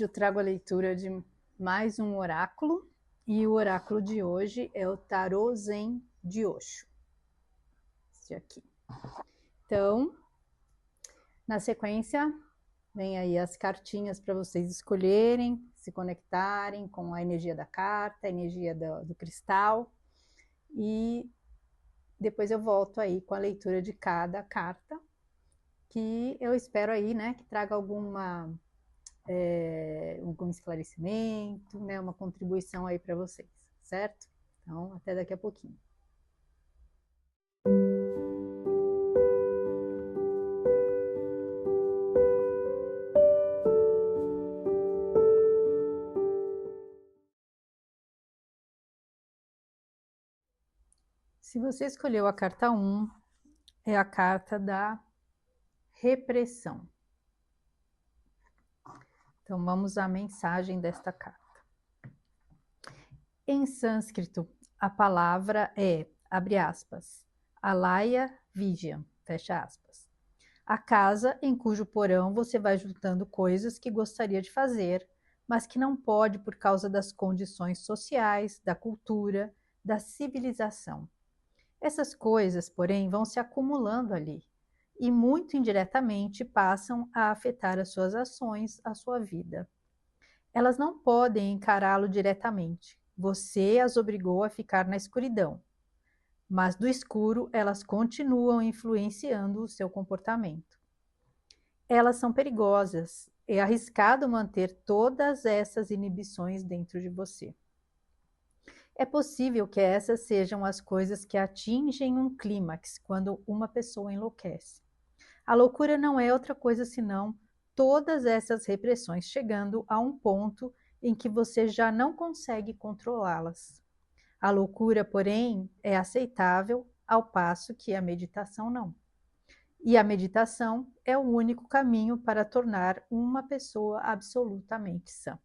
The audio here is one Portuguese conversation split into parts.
eu trago a leitura de mais um oráculo, e o oráculo de hoje é o Tarô Zen de Osho. Esse aqui. Então, na sequência, vem aí as cartinhas para vocês escolherem, se conectarem com a energia da carta, a energia do cristal, e depois eu volto aí com a leitura de cada carta, que eu espero aí, né, que traga algum esclarecimento, né, uma contribuição aí para vocês, certo? Então, até daqui a pouquinho. Se você escolheu a carta 1, é a carta da repressão. Então, vamos à mensagem desta carta. Em sânscrito, a palavra é, abre aspas, alaya vijayam, fecha aspas. A casa em cujo porão você vai juntando coisas que gostaria de fazer, mas que não pode por causa das condições sociais, da cultura, da civilização. Essas coisas, porém, vão se acumulando ali e muito indiretamente passam a afetar as suas ações, a sua vida. Elas não podem encará-lo diretamente. Você as obrigou a ficar na escuridão, mas do escuro elas continuam influenciando o seu comportamento. Elas são perigosas. É arriscado manter todas essas inibições dentro de você. É possível que essas sejam as coisas que atingem um clímax quando uma pessoa enlouquece. A loucura não é outra coisa senão todas essas repressões chegando a um ponto em que você já não consegue controlá-las. A loucura, porém, é aceitável, ao passo que a meditação não. E a meditação é o único caminho para tornar uma pessoa absolutamente sã.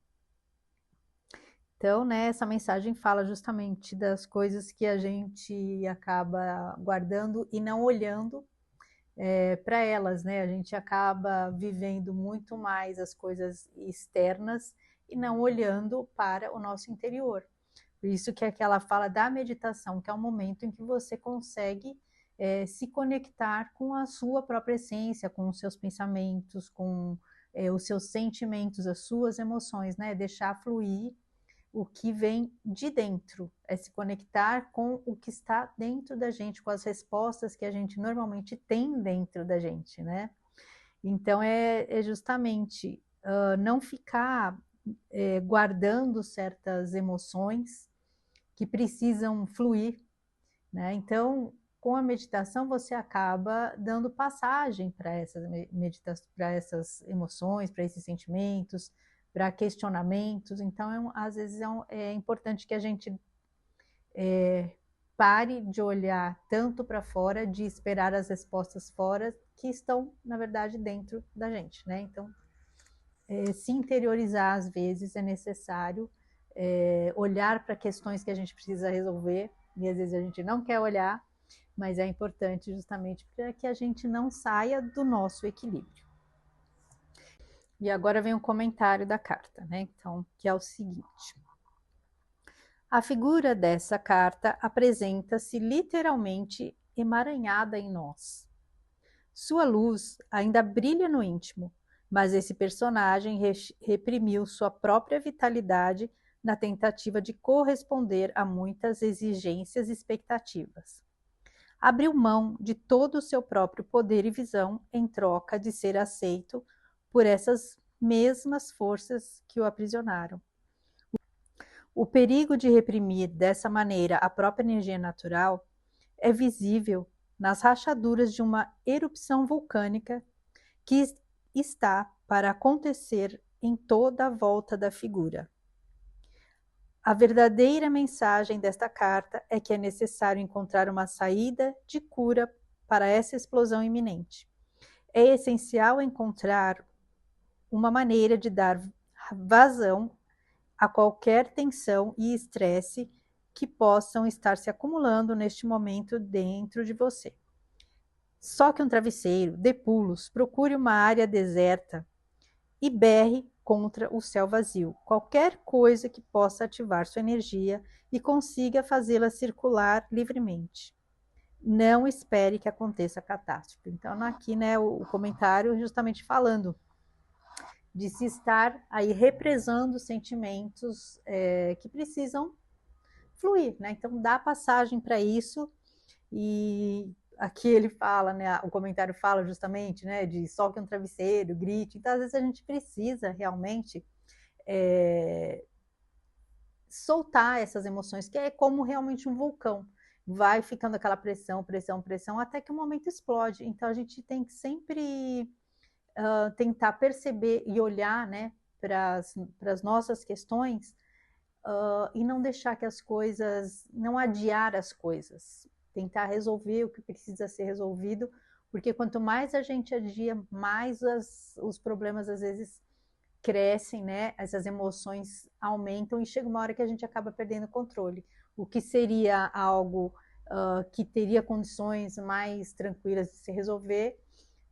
Então, né, essa mensagem fala justamente das coisas que a gente acaba guardando e não olhando para elas, né? A gente acaba vivendo muito mais as coisas externas e não olhando para o nosso interior. Por isso que ela fala da meditação, que é um momento em que você consegue se conectar com a sua própria essência, com os seus pensamentos, com os seus sentimentos, as suas emoções, né? Deixar fluir o que vem de dentro, é se conectar com o que está dentro da gente, com as respostas que a gente normalmente tem dentro da gente, né? Então é justamente não ficar guardando certas emoções que precisam fluir, né? Então, com a meditação você acaba dando passagem para essas emoções, para esses sentimentos, para questionamentos. Então, às vezes é importante que a gente pare de olhar tanto para fora, de esperar as respostas fora, que estão, na verdade, dentro da gente, né? Então, se interiorizar, às vezes, é necessário olhar para questões que a gente precisa resolver, e às vezes a gente não quer olhar, mas é importante justamente para que a gente não saia do nosso equilíbrio. E agora vem um comentário da carta, né? Então, que é o seguinte. A figura dessa carta apresenta-se literalmente emaranhada em nós. Sua luz ainda brilha no íntimo, mas esse personagem reprimiu sua própria vitalidade na tentativa de corresponder a muitas exigências e expectativas. Abriu mão de todo o seu próprio poder e visão em troca de ser aceito por essas mesmas forças que o aprisionaram. O perigo de reprimir dessa maneira a própria energia natural é visível nas rachaduras de uma erupção vulcânica que está para acontecer em toda a volta da figura. A verdadeira mensagem desta carta é que é necessário encontrar uma saída de cura para essa explosão iminente. É essencial encontrar uma maneira de dar vazão a qualquer tensão e estresse que possam estar se acumulando neste momento dentro de você. Soque um travesseiro, dê pulos, procure uma área deserta e berre contra o céu vazio, qualquer coisa que possa ativar sua energia e consiga fazê-la circular livremente. Não espere que aconteça a catástrofe. Então, aqui, né, o comentário justamente falando de se estar aí represando sentimentos que precisam fluir, né? Então, dá passagem para isso. E aqui ele fala, né, o comentário fala justamente, né, de solte um travesseiro, grite. Então, às vezes a gente precisa realmente soltar essas emoções, que é como realmente um vulcão. Vai ficando aquela pressão, pressão, pressão, até que o momento explode. Então, a gente tem que sempre tentar perceber e olhar, né, para as nossas questões e não deixar que as coisas, não adiar as coisas, tentar resolver o que precisa ser resolvido, porque quanto mais a gente adia, mais os problemas às vezes crescem, né? Essas emoções aumentam e chega uma hora que a gente acaba perdendo o controle. O que seria algo que teria condições mais tranquilas de se resolver,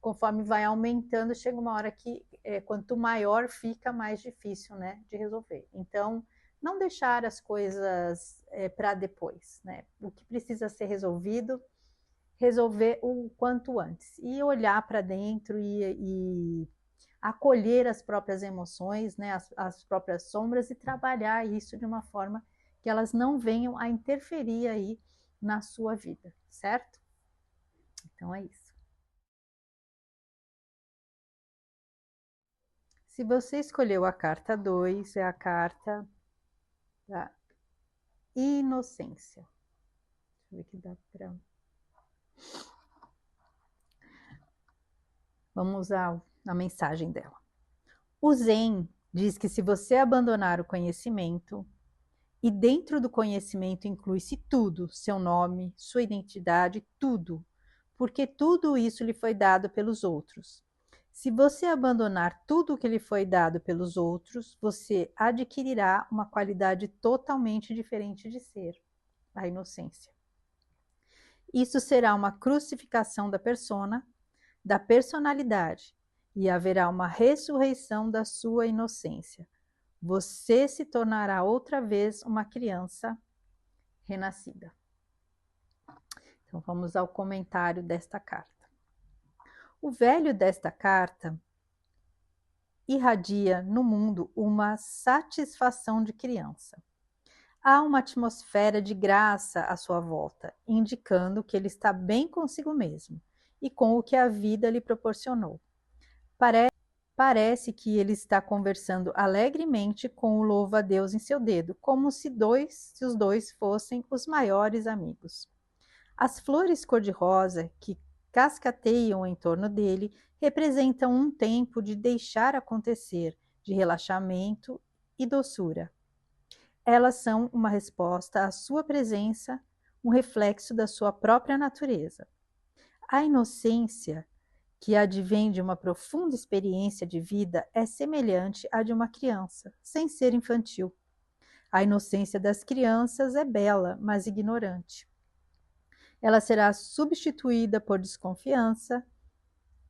conforme vai aumentando, chega uma hora que quanto maior fica, mais difícil, né, de resolver. Então, não deixar as coisas para depois, né? O que precisa ser resolvido, resolver o quanto antes. E olhar para dentro e acolher as próprias emoções, né, as próprias sombras e trabalhar isso de uma forma que elas não venham a interferir aí na sua vida, certo? Então é isso. Se você escolheu a carta 2, é a carta da inocência. Deixa eu ver que dá para. Vamos usar a mensagem dela. O Zen diz que se você abandonar o conhecimento, e dentro do conhecimento inclui-se tudo, seu nome, sua identidade, tudo, porque tudo isso lhe foi dado pelos outros. Se você abandonar tudo o que lhe foi dado pelos outros, você adquirirá uma qualidade totalmente diferente de ser, a inocência. Isso será uma crucificação da persona, da personalidade, e haverá uma ressurreição da sua inocência. Você se tornará outra vez uma criança renascida. Então vamos ao comentário desta carta. O velho desta carta irradia no mundo uma satisfação de criança. Há uma atmosfera de graça à sua volta, indicando que ele está bem consigo mesmo e com o que a vida lhe proporcionou. Parece que ele está conversando alegremente com o louva-a-Deus em seu dedo, como se os dois fossem os maiores amigos. As flores cor-de-rosa que cascateiam em torno dele representam um tempo de deixar acontecer, de relaxamento e doçura. Elas são uma resposta à sua presença, um reflexo da sua própria natureza. A inocência, que advém de uma profunda experiência de vida, é semelhante à de uma criança, sem ser infantil. A inocência das crianças é bela, mas ignorante. Ela será substituída por desconfiança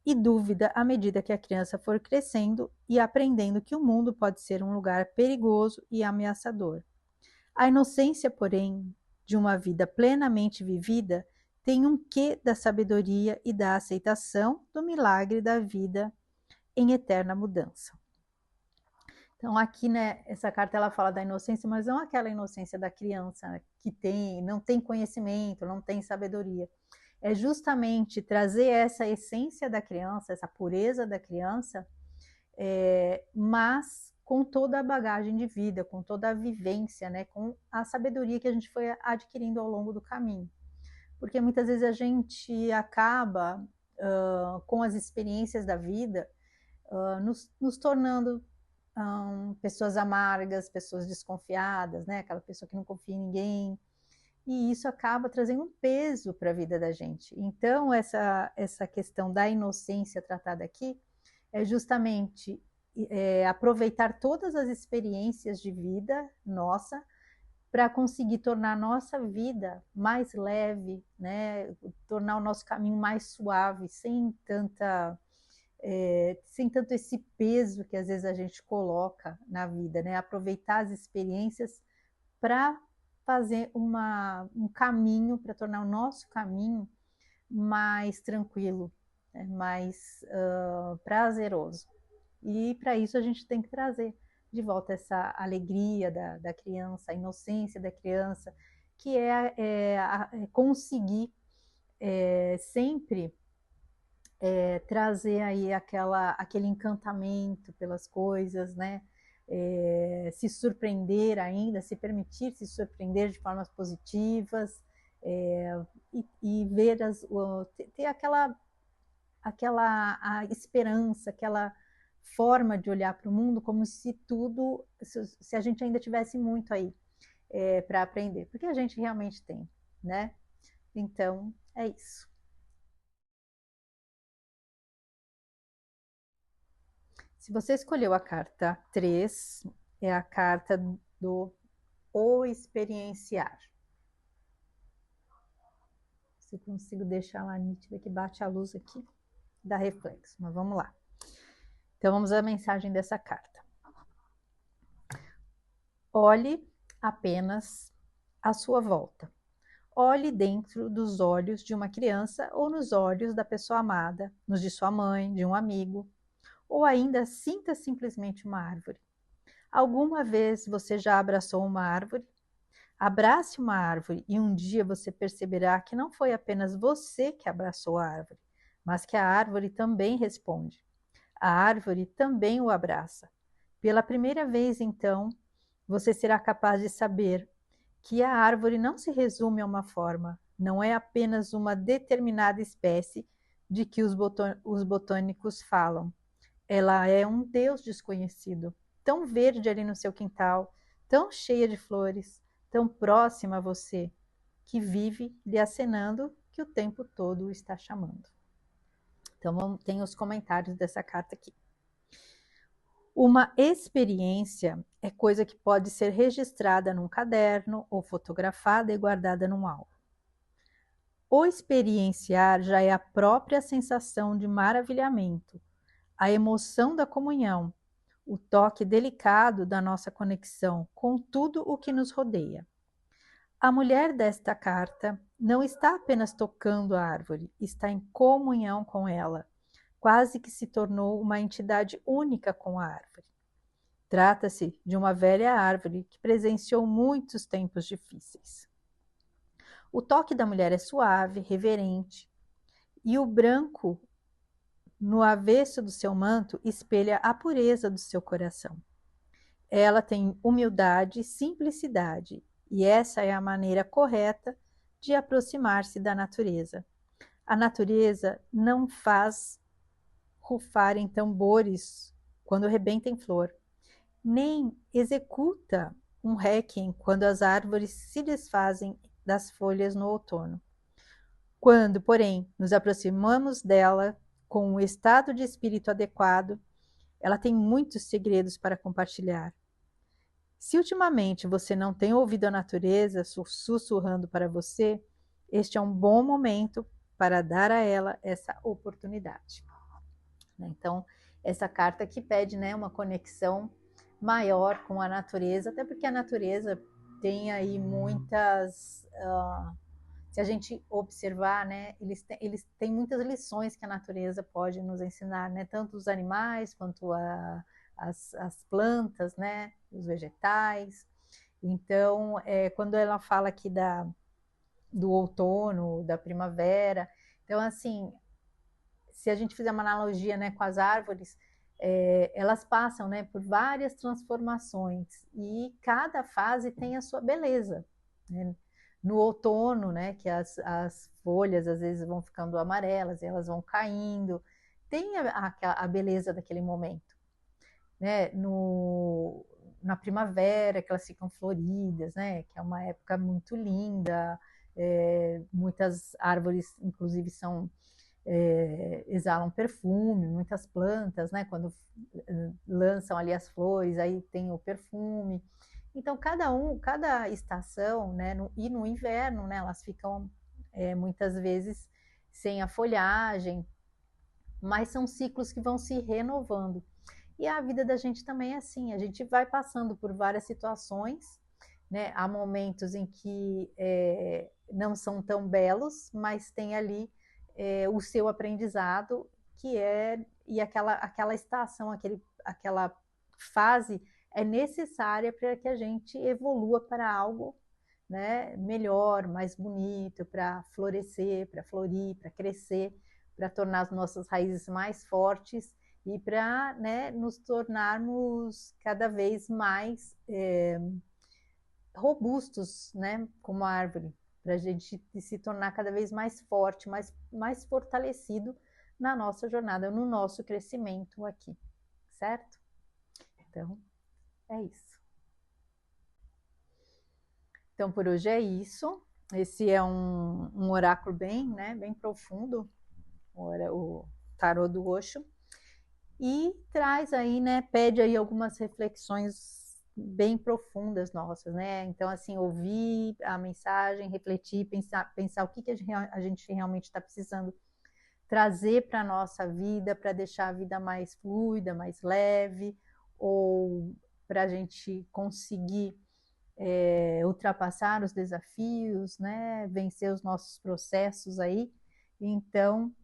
e dúvida à medida que a criança for crescendo e aprendendo que o mundo pode ser um lugar perigoso e ameaçador. A inocência, porém, de uma vida plenamente vivida tem um quê da sabedoria e da aceitação do milagre da vida em eterna mudança. Então aqui, né, essa carta ela fala da inocência, mas não aquela inocência da criança que não tem conhecimento, não tem sabedoria. É justamente trazer essa essência da criança, essa pureza da criança, mas com toda a bagagem de vida, com toda a vivência, né, com a sabedoria que a gente foi adquirindo ao longo do caminho. Porque muitas vezes a gente acaba, com as experiências da vida, nos tornando pessoas amargas, pessoas desconfiadas, né, aquela pessoa que não confia em ninguém, e isso acaba trazendo um peso para a vida da gente. Então, essa questão da inocência tratada aqui é justamente aproveitar todas as experiências de vida nossa para conseguir tornar a nossa vida mais leve, né? Tornar o nosso caminho mais suave, sem tanta sem tanto esse peso que às vezes a gente coloca na vida, né? Aproveitar as experiências para fazer um caminho, para tornar o nosso caminho mais tranquilo, né? Mais prazeroso. E para isso a gente tem que trazer de volta essa alegria da criança, a inocência da criança, que é conseguir sempre trazer aí aquele encantamento pelas coisas, né? Se surpreender ainda, se permitir se surpreender de formas positivas, e ver ter aquela a esperança, aquela forma de olhar para o mundo como se tudo, se a gente ainda tivesse muito aí para aprender, porque a gente realmente tem, né? Então, é isso. Se você escolheu a carta 3, é a carta do o experienciar. Se eu consigo deixar ela nítida, que bate a luz aqui, dá reflexo. Mas vamos lá. Então, vamos à mensagem dessa carta. Olhe apenas à sua volta. Olhe dentro dos olhos de uma criança ou nos olhos da pessoa amada, nos de sua mãe, de um amigo, ou ainda sinta simplesmente uma árvore. Alguma vez você já abraçou uma árvore? Abrace uma árvore e um dia você perceberá que não foi apenas você que abraçou a árvore, mas que a árvore também responde. A árvore também o abraça. Pela primeira vez, então, você será capaz de saber que a árvore não se resume a uma forma, não é apenas uma determinada espécie de que os botânicos falam. Ela é um Deus desconhecido, tão verde ali no seu quintal, tão cheia de flores, tão próxima a você, que vive lhe acenando que o tempo todo o está chamando. Então, tem os comentários dessa carta aqui. Uma experiência é coisa que pode ser registrada num caderno ou fotografada e guardada num álbum. O experienciar já é a própria sensação de maravilhamento, a emoção da comunhão, o toque delicado da nossa conexão com tudo o que nos rodeia. A mulher desta carta não está apenas tocando a árvore, está em comunhão com ela, quase que se tornou uma entidade única com a árvore. Trata-se de uma velha árvore que presenciou muitos tempos difíceis. O toque da mulher é suave, reverente, e o branco no avesso do seu manto espelha a pureza do seu coração. Ela tem humildade e simplicidade, e essa é a maneira correta de aproximar-se da natureza. A natureza não faz rufar em tambores quando rebenta em flor, nem executa um requiem quando as árvores se desfazem das folhas no outono. Quando, porém, nos aproximamos dela com um estado de espírito adequado, ela tem muitos segredos para compartilhar. Se ultimamente você não tem ouvido a natureza sussurrando para você, este é um bom momento para dar a ela essa oportunidade. Então, essa carta aqui pede, né, uma conexão maior com a natureza, até porque a natureza tem aí muitas... se a gente observar, né, eles têm muitas lições que a natureza pode nos ensinar, né, tanto os animais quanto as plantas, né, os vegetais. Então, quando ela fala aqui do outono, da primavera, então, assim, se a gente fizer uma analogia, né, com as árvores, elas passam, né, por várias transformações e cada fase tem a sua beleza, né? No outono, né, que as folhas às vezes vão ficando amarelas, elas vão caindo, tem a beleza daquele momento, né? Na primavera, que elas ficam floridas, né, que é uma época muito linda, muitas árvores, inclusive, exalam perfume, muitas plantas, né, quando lançam ali as flores, aí tem o perfume. Então, cada estação, né, e no inverno, né, elas ficam muitas vezes sem a folhagem, mas são ciclos que vão se renovando. E a vida da gente também é assim, a gente vai passando por várias situações, né? Há momentos em que não são tão belos, mas tem ali o seu aprendizado, e aquela estação, aquela fase é necessária para que a gente evolua para algo, né, melhor, mais bonito, para florescer, para florir, para crescer, para tornar as nossas raízes mais fortes e para, né, nos tornarmos cada vez mais robustos, né, como a árvore, para a gente se tornar cada vez mais forte, mais fortalecido na nossa jornada, no nosso crescimento aqui, certo? Então, é isso. Então, por hoje é isso. Esse é um oráculo bem, né, bem profundo, o tarô do Osho, e traz aí, né, pede aí algumas reflexões bem profundas nossas, né? Então, assim, ouvir a mensagem, refletir, pensar o que a gente realmente está precisando trazer para a nossa vida, para deixar a vida mais fluida, mais leve, ou para a gente conseguir ultrapassar os desafios, né? Vencer os nossos processos aí. Então,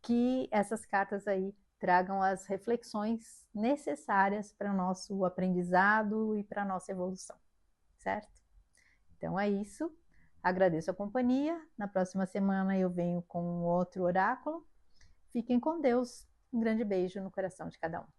que essas cartas aí tragam as reflexões necessárias para o nosso aprendizado e para a nossa evolução, certo? Então é isso. Agradeço a companhia. Na próxima semana eu venho com outro oráculo. Fiquem com Deus. Um grande beijo no coração de cada um.